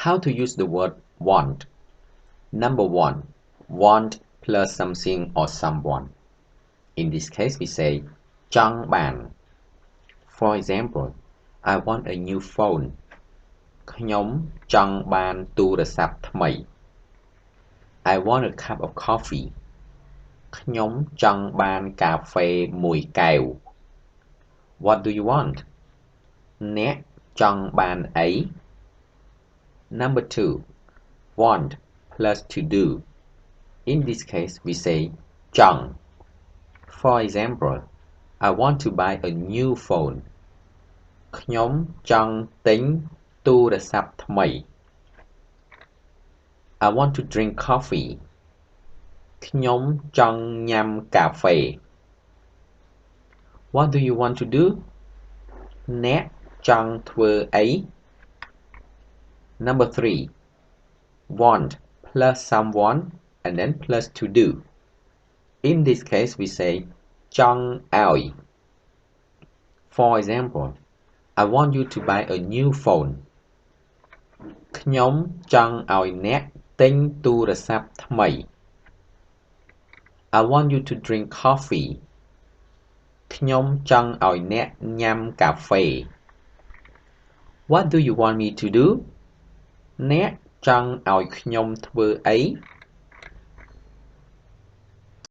How to use the word want. Number one, want plus something or someone. In this case, we say ចង់បាន For example, I want a new phone. ខ្ញុំចង់បានទូរស័ព្ទថ្មី I want a cup of coffee. ខ្ញុំចង់បានកាហ្វេមួយកែវ What do you want? អ្នកចង់បានអី Number two, want plus to do. In this case, we say ចង់ For example, I want to buy a new phone. ខ្ញុំចង់ទិញទូរស័ព្ទថ្មី I want to drink coffee. ខ្ញុំចង់ញ៉ាំកាហ្វេ What do you want to do? អ្នកចង់ធ្វើអី Number three, want plus someone and then plus to do. In this case, we say ចង់ឲ្យ For example, I want you to buy a new phone. ខ្ញុំចង់ឲ្យអ្នកទិញទូរស័ព្ទថ្មី I want you to drink coffee. ខ្ញុំចង់ឲ្យអ្នកញ៉ាំកាហ្វេ What do you want me to do? អ្នកចង់ឲ្យខ្ញុំធ្វើអី